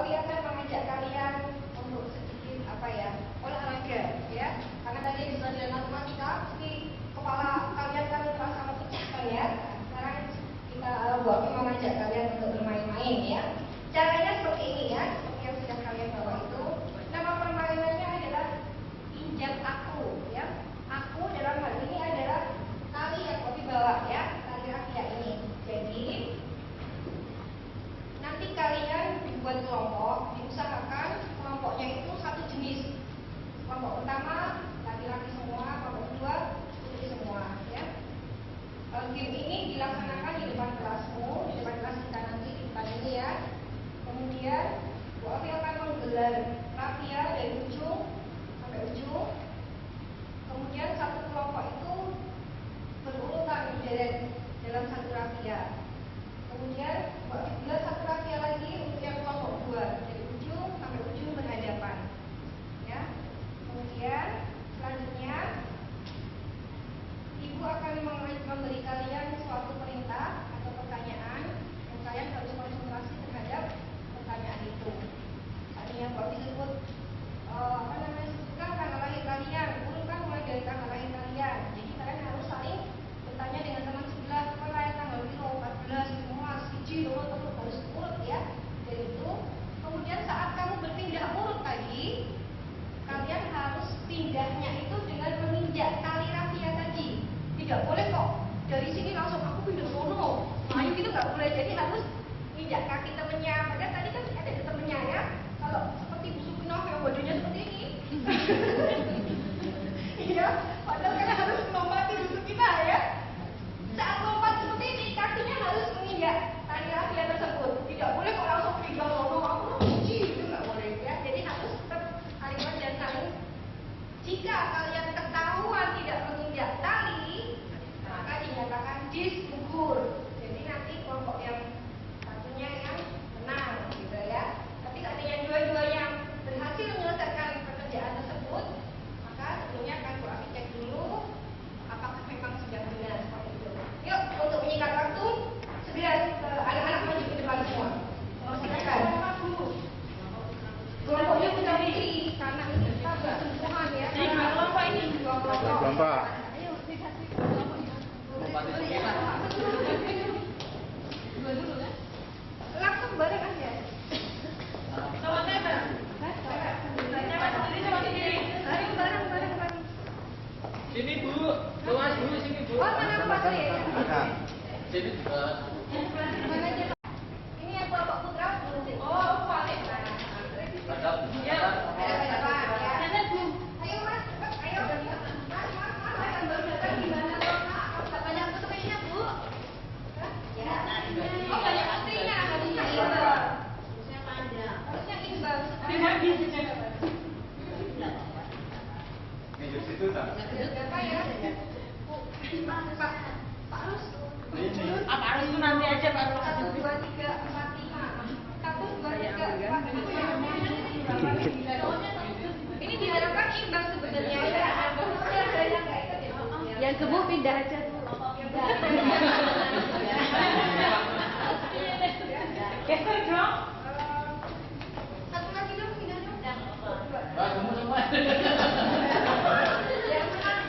Saya akan mengajak kalian untuk sedikit olahraga ya. Karena tadi di pelajaran matematika pasti kepala kalian kan terasa pecah kan ya. Nah, sekarang kita mau mengajak kalian untuk bermain-main ya. Caranya seperti ini ya, seperti yang sudah kalian bawa itu. Nama permainannya adalah injak aku ya. Aku dalam hal ini adalah tali yang kau bawa ya, tali rafia ini. Jadi nanti kalian dibuat kelompok, diusahakan kelompoknya itu satu jenis. Kelompok pertama laki-laki semua, kelompok kedua putri semua ya. Game ini dilaksanakan di depan kelasmu, di depan kelas kita nanti di depan ini ya. Kemudian Bu Afi akan menggelar rafia dari ujung sampai ujung. Kemudian satu kelompok itu berurutan berderet dalam satu rafia. Kemudian Bu Afi gelar satu rafia lagi untuk yang kelompok dua, dari ujung sampai ujung berhadapan ya. Kemudian selanjutnya Ibu akan memberi kalian suatu perintah atau pertanyaan dan kalian harus konsentrasi terhadap pertanyaan itu. Tadinya Bu Afi sebut sebutkan tanggal lahir kalian, urutkan mulai dari tanggal lahir kalian. Jadi kalian harus saling bertanya dengan teman sebelah, lahir tanggal 14 semua siji urut harus urut ya. Jadi itu. Kemudian saat kamu berpindah urut tadi, kalian harus pindahnya itu dengan menginjak tali rafia tadi. Tidak boleh kok dari sini langsung aku pindah sono. Nah, itu nggak boleh. Jadi harus injak kaki temennya. Padahal tadi kan ada temennya ya. Kalau seperti Bu Supino yang badannya seperti ini. Iya, padahal kan harus melompati Bu Supino ya. Saat lompat seperti ini, kakinya harus menginjak tali rafia tersebut. Tidak boleh kok langsung pindah sono. Aku kunci itu nggak boleh ya. Jadi harus tetap saling dan saling. Jika kalian ketahuan tidak menginjak tali, maka dinyatakan disgugur. Jadi nanti kelompok yang satunya yang menang gitu ya. Tapi seandainya dua-duanya berhasil menyelesaikan pekerjaan tersebut, maka sebelumnya akan Bu Afi cek dulu apakah memang sudah benar seperti itu. Yuk, untuk menyingkat waktu, segera anak-anak maju ke depan semua. Silakan. Kelompoknya putra putri karena ini kita bersentuhan ya. Kelompok ini dua kelompok. Ayo dikasih kelompoknya. Dua dulu kan? Langsung bareng aja. Sama saya. Sama sendiri. Ayo bareng. Sini Bu, kelas dulu sini Bu. Oh, mana Pak ya? Sini juga. Mana aja Pak? Ini yang kelompok putra. Oh, Pak. Ada. Ya. Ada Bu. Ayo Mas, ayo. Mas, akan berjalan gimana? Banyak putrinya Bu. Ya. Oh, banyak putrinya. Harusnya imbang. Harusnya imbang. Di situ tak? Berapa ya? Pak Rus. Apa harus itu nanti aja Pak Rus? 1, 2, 3, 4, 5. 1, 2, 3, 4, 5. Ini diharapkan imbang sebenarnya ya. Yang ke Bu pindah aja Bu. Geser dong. Satu lagi dong, pindah dong. Pak, kamu semua. Yang menang.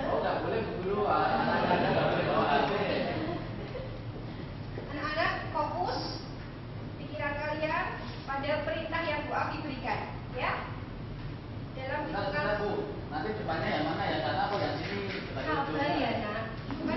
Oh, nggak boleh duluan. Nggak boleh bawa adik. Anak-anak fokus pikiran kalian pada perintah yang Bu Afi berikan, ya. Dalam Sebentar, Bu. Nanti depannya yang mana ya? Karena aku yang sini sebagai sabar ujungnya. ya nak. Itu kan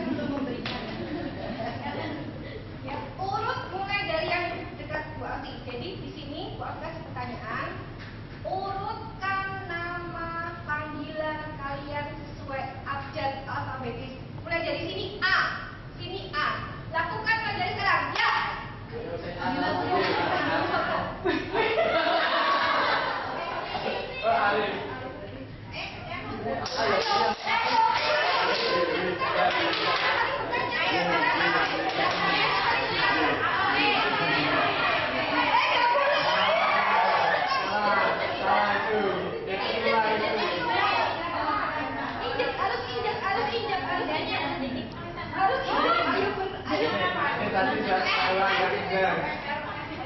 tadi sudah ulang yang indah.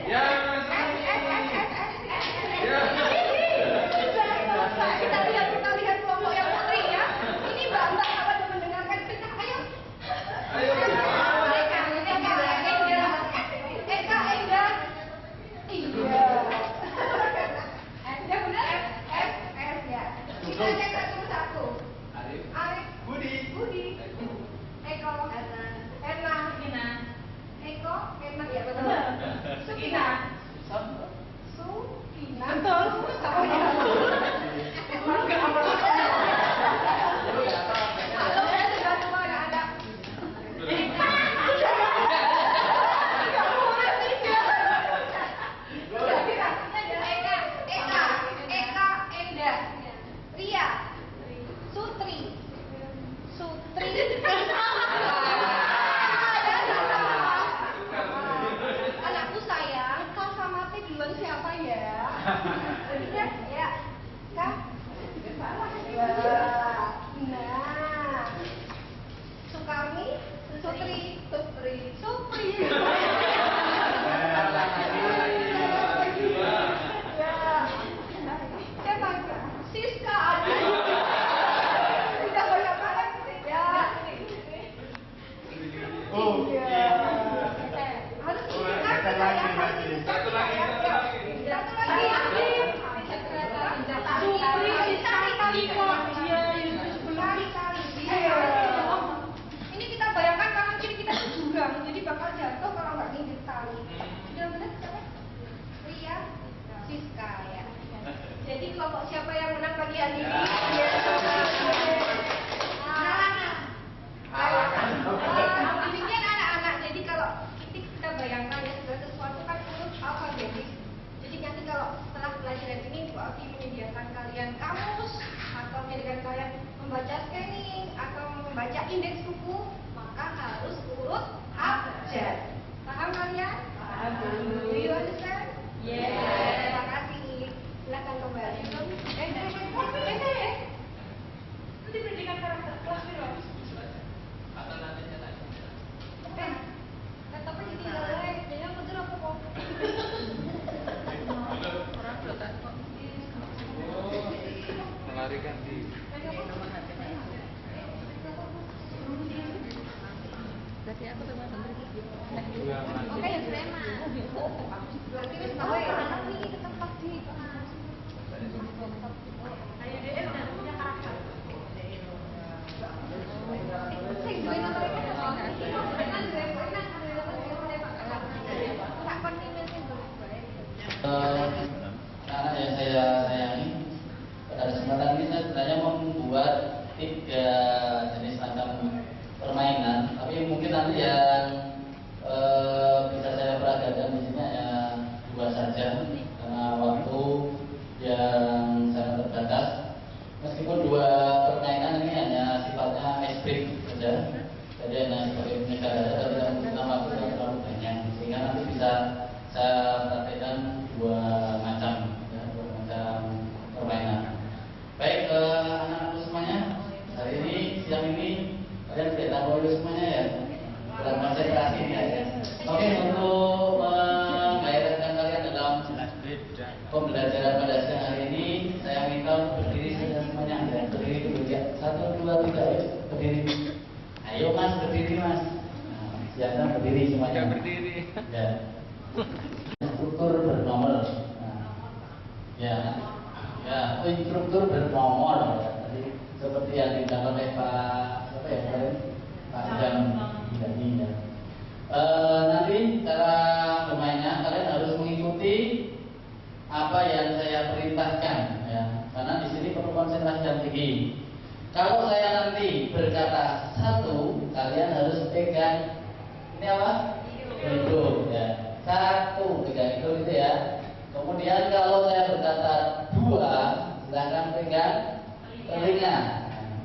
Ya, Kita lihat kelompok yang putri ya. Ini mbak-mbak apa yang mendengarkan kita? Ayo. Eka, Enda. Iya. Yang benar S ya. Kita cek satu. Arif. Budi. Eko. Erna. Eko. Erna ya betul. Sukina. Betul. Anakku sayang, kau sama T duluan siapa ya? Ya, Kak. Salah ya. Nah, Sukarni, Supri. Siapa? Siska. Udah banyak banget ya. Harus ingat satu lagi. Satu lagi. Ini kita bayangkan kanan kiri kita itu jurang, jadi bakal jatuh kalau nggak nginjek tali. Sudah benar siapa? Ria, Siska ya. Jadi kelompok siapa yang menang pagi hari ini? Demikian anak-anak. Jadi kalau kita bayangkan ya segala sesuatu kan urut alfabetis. Jadi nanti kalau setelah pelajaran ini Bu Alfi menyediakan kalian kamus atau menyediakan kalian membaca scanning atau membaca indeks suku, maka harus urut abjad. Paham kalian? Paham. Do you understand? Yes. Terima kasih. Silakan kembali. Nanti pendidikan karakter kelas berapa? Atau nanti saya tanya. Tapi ini jelek, dia betul apa kok? Melarikan diri. Berarti aku tuh masuk Oke, yang preman. Berarti wis tahu ya anak ini ketempah di Ayo dia udah punya karakter. Sing duwe nomor iki Karena yang saya sayangi, pada kesempatan ini saya sebenarnya membuat 3 jenis macam permainan, tapi mungkin nanti yang bisa saya peragakan di sini hanya 2 saja karena waktu yang sangat terbatas. Meskipun 2 permainan ini hanya sifatnya ice break saja, jadi hanya sebagai penyegar saja dan tidak membutuhkan waktu yang terlalu banyak, sehingga nanti bisa saya praktekkan 2 macam permainan. Baik, anak-anakku semuanya, hari ini siang ini kalian tidak tahu semuanya ya, dalam konsentrasi ini ya. Oke, untuk menggairahkan kalian dalam pembelajaran pada siang hari ini, saya minta berdiri saja semuanya ya. Berdiri dulu ya. 1, 2, 3, berdiri. Ayo mas, berdiri mas. Nah, silakan berdiri semuanya. Berdiri. Ya. Struktur bernomor. Nah, ya, instruktur bernomor. Jadi seperti yang dilakukan oleh Pak Jam ini ya. Nanti cara bermainnya kalian harus mengikuti apa yang saya perintahkan ya. Karena di sini perlu konsentrasi yang tinggi. Kalau saya nanti berkata 1, kalian harus pegang ini apa? Hidung ya. 1 pegang hidung itu ya. Kemudian kalau saya berkata 2, silahkan pegang telinga.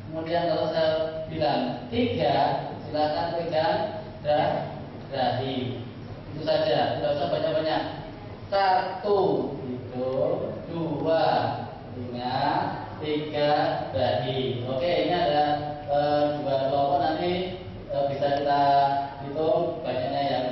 Kemudian kalau saya bilang 3, silahkan pegang dahi. Itu saja, tidak usah banyak-banyak. 1 hidung, 2 telinga, 3 dahi. Oke, ini ada 2 kelompok, nanti bisa kita hitung banyaknya yang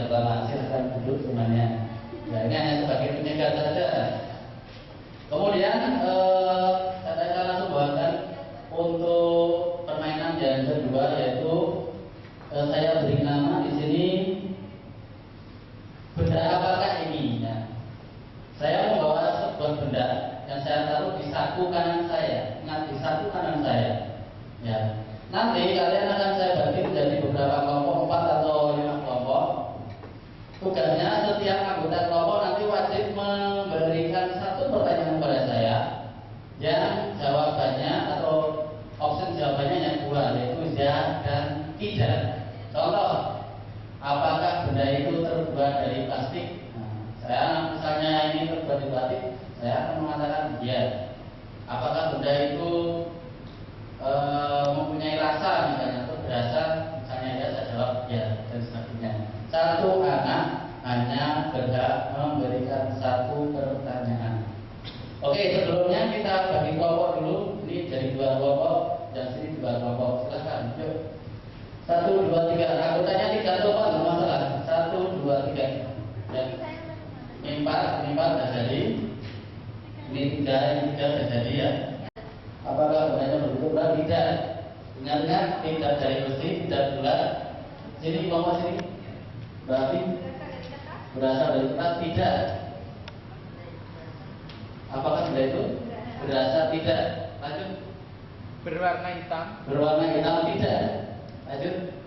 pertama, silahkan duduk semuanya. Ya, ini hanya sebagai penyegar saja. Kemudian saya akan langsung bawakan untuk permainan yang kedua, yaitu saya beri nama di sini benda apakah ini? Ya. Saya membawa sebuah benda yang saya taruh di saku kanan saya, di saku kanan saya. Ya. Nanti kalian akan saya bagi menjadi beberapa kelompok, 4 atau 5 kelompok. Tugasnya setiap anggota kelompok nanti wajib memberikan satu pertanyaan kepada saya yang jawabannya atau opsi jawabannya yang 2, yaitu ya dan tidak. Contoh, apakah benda itu terbuat dari plastik? Nah, saya misalnya ini terbuat dari plastik, saya akan mengatakan ya. Apakah benda itu mempunyai rasa misalnya atau berasa? Misalnya ya, saya jawab ya dan sebagainya. Satu anak hanya berhak memberikan satu pertanyaan. Oke, sebelumnya kita bagi kelompok dulu. Ini jadi 2 kelompok dan sini 2 kelompok. Silahkan, yuk. 1, 2, 3. Anggotanya 3 atau 4 nggak masalah. 1, 2, 3. Ya. Ini 4 sudah jadi. Ini 3 sudah jadi ya. Apakah bendanya berbentuk bulat? Tidak. Ingat-ingat, tidak dari besi, tidak bulat. Sini kelompok sini. Berarti berasal dari kertas? Tidak. Apakah benda itu berasal? Tidak. Lanjut. Berwarna hitam. Berwarna hitam? Tidak. Lanjut.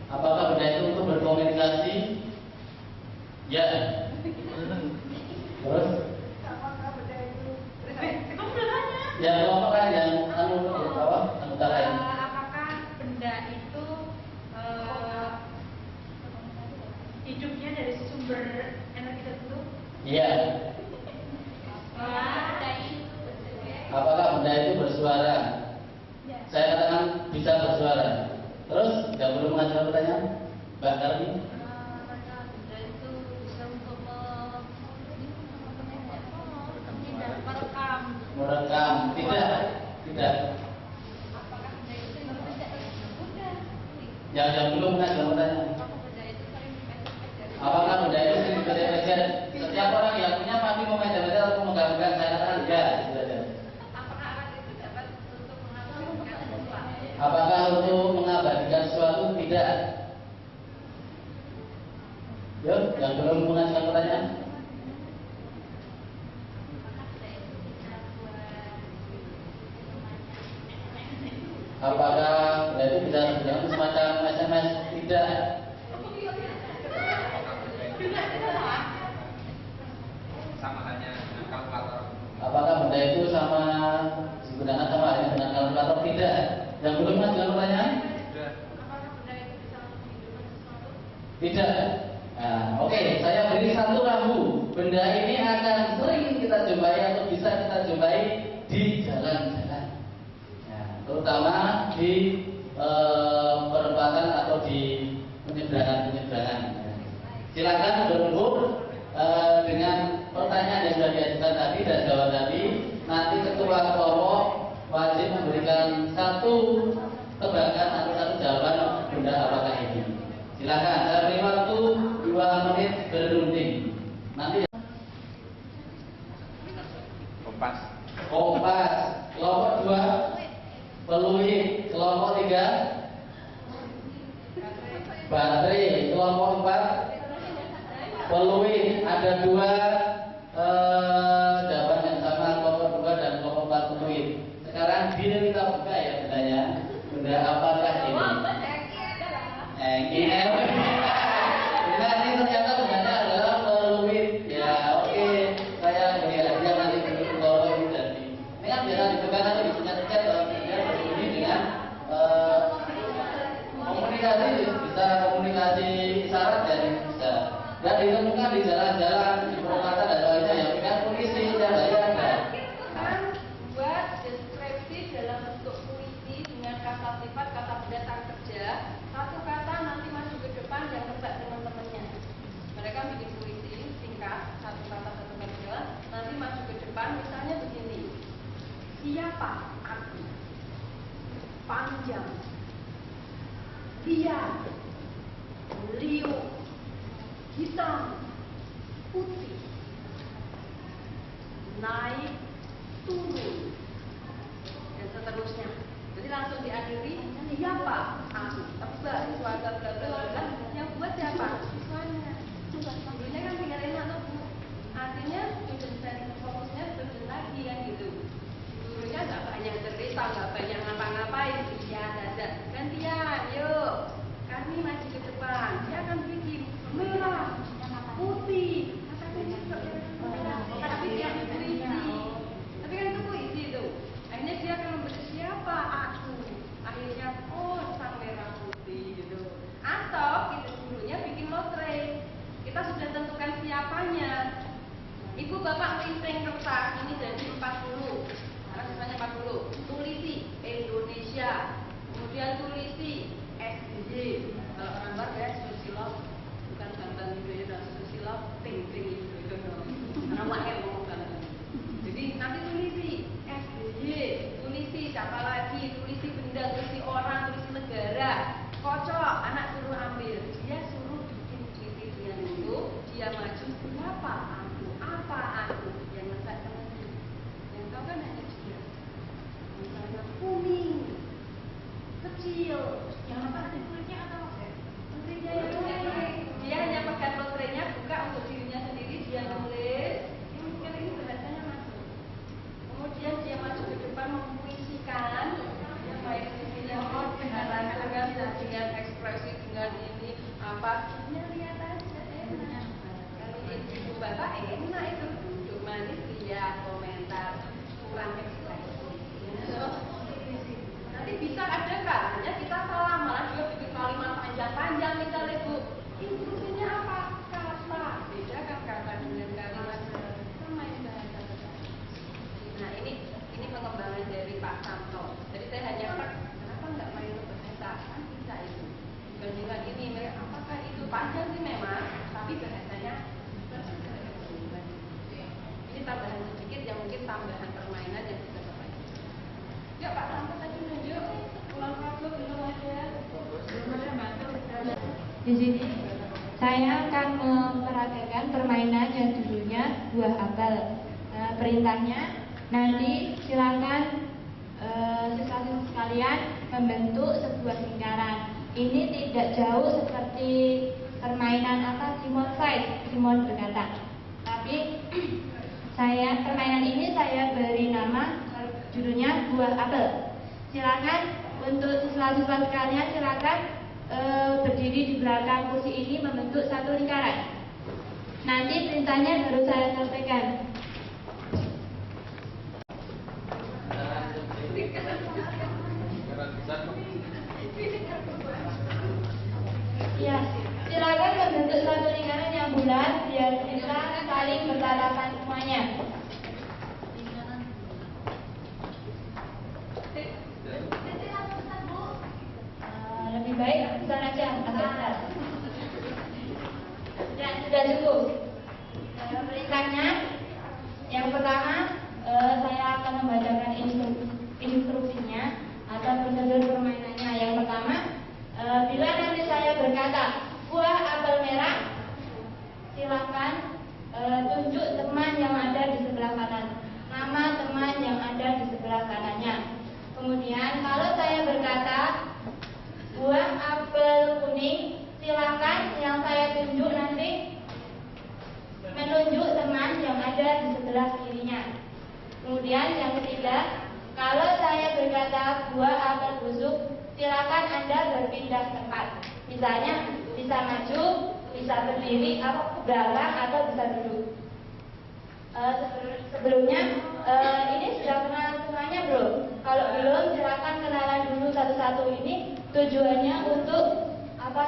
Apakah benda itu untuk berkomunikasi? Ya. Terus? Ya, kelompok kan yang anggota lain. Apakah benda itu hidupnya dari sumber energi tertentu? Iya. Apakah benda itu bersuara? Saya katakan bisa bersuara. Terus, tidak perlu mengajukan pertanyaan, Mbak Karmi. Apakah benda itu bisa untuk merekam? Merekam? Tidak. Tidak. Apakah benda itu mudah? Yang belum mengajukan pertanyaan. Apakah benda itu sering dipegang? Apakah benda itu sering dipegang? Setiap orang yang punya pasti memegang atau menggabungkan. Saya katakan ya. Apakah alat itu dapat untuk mengabadikan sesuatu? Apakah untuk mengabadikan sesuatu? Tidak. Yuk, yang belum mengajukan pertanyaan. Apakah benda itu bisa dibilang semacam SMS? Tidak. Sama hanya dengan kalkulator. Apakah benda itu sama digunakan sama halnya dengan kalkulator? Tidak. Yang belum mengajukan pertanyaan? Sudah. Apakah benda itu bisa untuk menghidupkan sesuatu? Tidak. Nah, oke, saya beri satu rambu. Benda ini akan sering kita jumpai atau bisa kita jumpai di jalan-jalan. Nah, terutama di perempatan atau di penyeberangan-penyeberangan. Silakan berembuk dengan pertanyaan yang sudah diajukan tadi dan jawab tadi. Nanti ketua kelompok wajib memberikan satu tebakan atau satu jawaban benda apakah ini. Silakan, saya beri waktu 2 menit berunding. Nanti Kompas. kompas, kelompok 2 peluit, kelompok 3 baterai, kelompok 4 peluit. Ada 2 jawaban yang sama, kelompok 2 dan kelompok 4 peluit. Sekarang bila kita buka ya bendanya. Benda apakah ini? Ini ternyata bendanya adalah peluit. Ya oke, saya beri hadiah nanti untuk kelompok ini tadi. Ini kan biasa dibuka nanti disekat-sekat biar berbunyi dengan komunikasi, bisa komunikasi isyarat jadi bisa. Dan ditemukan di jalan-jalan, di perempatan dan lainnya yang bukan polisi dan lainnya. Kan buat deskripsi dalam bentuk puisi dengan kata sifat, kata benda, kata kerja. Satu kata nanti maju ke depan dan tebak teman-temannya. Mereka bikin puisi singkat, satu kata satu kerja. Nanti maju ke depan, misalnya begini. Siapa aku? Panjang. dia beliau hitam putih naik turun dan seterusnya. Jadi langsung diakhiri siapa? Aku. Tebak itu agak bla yang buat siapa? Siswanya. Dulunya kan tinggal enak tuh. Artinya dan fokusnya betul lagi kan gitu. Gurunya nggak banyak cerita, nggak banyak ngapa-ngapain, iya saja. Gantian, yuk. Kami maju ke depan. Dia akan bikin merah, putih, tapi dia puisi. Tapi kan itu puisi tuh. Akhirnya dia akan memberi siapa aku. Akhirnya sang merah putih gitu. Atau kita gurunya bikin lotre. Kita sudah tentukan siapanya. Ibu bapak listing kertas ini jadi 40. Karena sisanya 40. Tulisi Indonesia. Kemudian tulisi SDG. Kalau orang luar ya Susilo, bukan Bambang Yudhoyono, Susilo ting Yudhoyono. Karena wakil ngomong Bambang. Jadi nanti tulisi SDG, tulisi siapa lagi, tulisi benda, tulisi orang, tulisi negara. Kocok, anak suruh ambil. Dia suruh bikin puisi itu, dia maju berapa? Apa aku yang letak teman-teman yang tahu kan hanya dia misalnya kuning kecil yang apa ada kulitnya atau kulitnya yang lain dia hanya pegang lotrenya buka untuk dirinya sendiri dia nulis ini mungkin ini bahasanya masuk kemudian dia maju ke depan mempuisikan yang baik puisinya dengan ekspresi dengan ini apa dia lihat aja enak ibu bapak enak itu duduk manis dia komentar kurang ekspresi nanti bisa ada nggak hanya kita salah malah dia bikin kalimat panjang-panjang misalnya bu instruksinya apa kata beda kan kata dengan kalimat sama yang bahasa nah ini pengembangan dari Pak Samto jadi saya hanya kenapa nggak main bahasa kan bisa itu dibandingkan ini apakah itu panjang sih memang tapi bahasanya ini tambahan sedikit yang mungkin tambahan permainan yang bisa Bapak. Ya Pak Sampai tadi nunjuk ulang waktu belum ada. Di sini saya akan memperagakan permainan yang judulnya buah apel. Perintahnya nanti silakan siswa-siswa sekalian membentuk sebuah lingkaran. Ini tidak jauh seperti permainan Simon Says, Simon berkata. Tapi permainan ini saya beri nama judulnya buah apel. Silakan untuk siswa-siswa sekalian silakan berdiri di belakang kursi ini membentuk satu lingkaran. Nanti perintahnya baru saya sampaikan. Ya, silakan membentuk satu lingkaran yang bulat biar kita saling bertatapan semuanya. Lebih baik bukan aja agak. Ya, sudah cukup. Perintahnya yang pertama saya akan membacakan instruksinya atau prosedur permainannya. Yang pertama, bila nanti saya berkata buah apel merah, silakan tunjuk teman yang ada di sebelah kanan, nama teman yang ada di sebelah kanannya. Kemudian kalau saya berkata buah apel kuning, silakan yang saya tunjuk nanti menunjuk teman yang ada di sebelah kirinya. Kemudian yang ketiga, kalau saya berkata buah apel busuk, silakan Anda berpindah tempat. Misalnya bisa maju, bisa berdiri, atau ke belakang, atau bisa duduk. Sebelumnya ini sudah kenal semuanya belum? Kalau belum, silakan kenalan dulu satu-satu. Ini tujuannya untuk apa?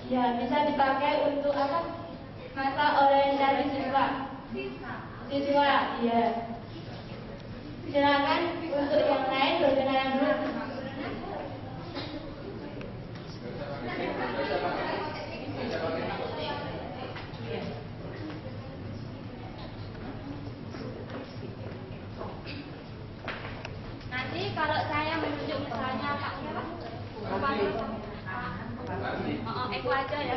Ya, bisa dipakai untuk apa? Masa orientasi siswa. Siswa, ya. Silakan untuk yang lain berkenalan dulu. Nanti kalau saya menunjuk misalnya Pak siapa? Eko aja ya.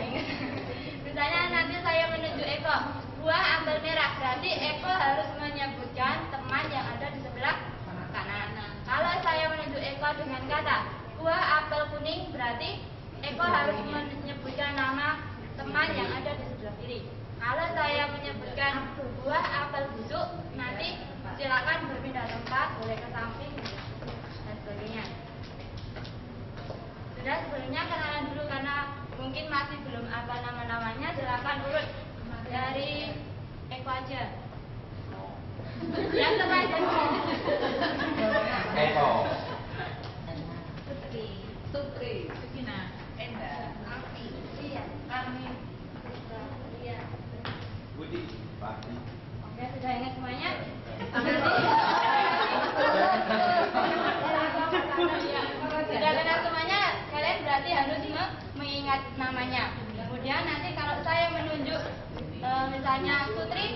Misalnya nanti saya menunjuk Eko, buah apel merah, berarti Eko harus menyebutkan teman yang ada di sebelah kanan. Kalau saya menunjuk Eko dengan kata buah apel kuning, berarti Eko harus menyebutkan nama teman yang ada di sebelah kiri. Kalau saya menyebutkan buah apel busuk, nanti silakan berpindah tempat, boleh ke samping dan sebagainya. Sudah, sebelumnya kenalan dulu karena mungkin masih belum apa nama-namanya. Silakan urut dari Eko aja. Yang terakhir Eko. Supri, Sukina, Enda, Afi, iya, Kami, iya. Budi. Pasti. Oke, sudah ingat semuanya? Sudah kenal semuanya, kalian berarti harus mengingat namanya. Kemudian nanti kalau saya menunjuk misalnya Sutri,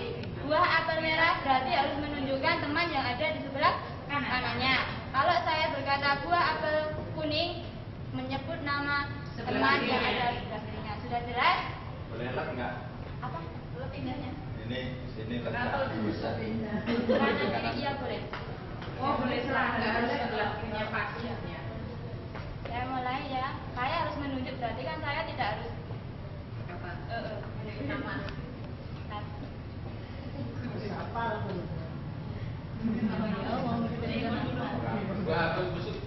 buah apel merah, berarti harus menunjukkan teman yang ada di sebelah kanannya. Kalau saya berkata buah apel kuning, menyebut nama teman yang ada di sebelah kirinya. Sudah jelas? Boleh lek nggak? Apa? Belum pindahnya? Ini sini Atau letak. bisa pindah. Kanan kiri iya boleh. Oh, boleh serangga sebelah punya pasiennya. Saya mulai ya. Saya harus menunjuk, berarti kan saya tidak harus Apa? menyebut nama. Nah, Gua apel busuk.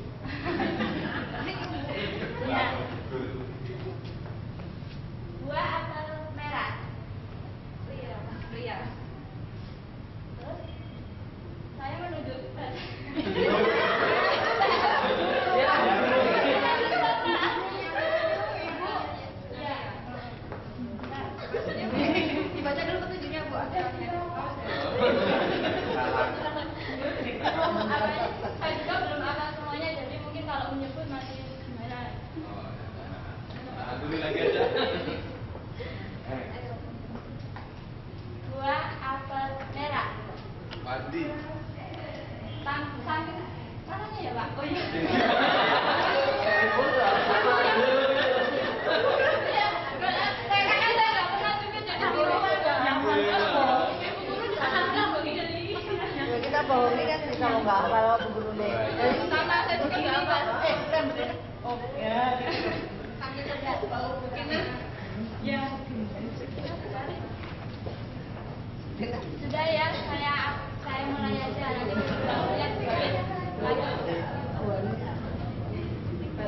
ya. Buah apel merah. Ria. Terus saya menunjuk. Ya. Dibaca dulu petunjuknya, Bu. Saya juga belum hafal semuanya, jadi mungkin kalau menyebut masih gimana. Nah, dulu lagi aja. Buah apel merah. Pasti. Samping mananya ya, Pak? Oh iya. Saya kan nggak pernah juga jadi Kita bohongi kan sih kalau nggak kalau Bu Guru deh. sama saya juga nggak hafal. Kan bener. Oh ya. Sambil kerja bau begini. Ya. Sudah ya, saya mulai aja nanti lihat sedikit.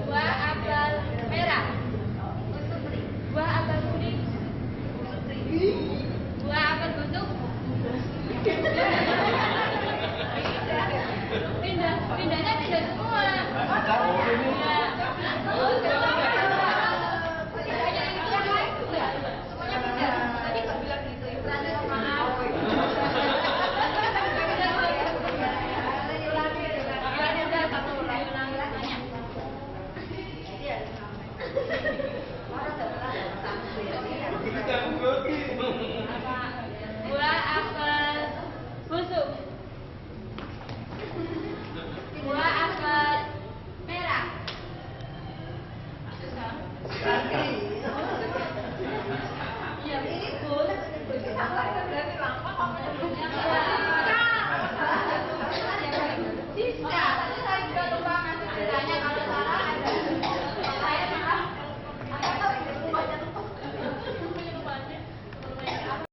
Buah apel merah. Buah apel kuning. Buah apel busuk. Pindahnya pindah semua.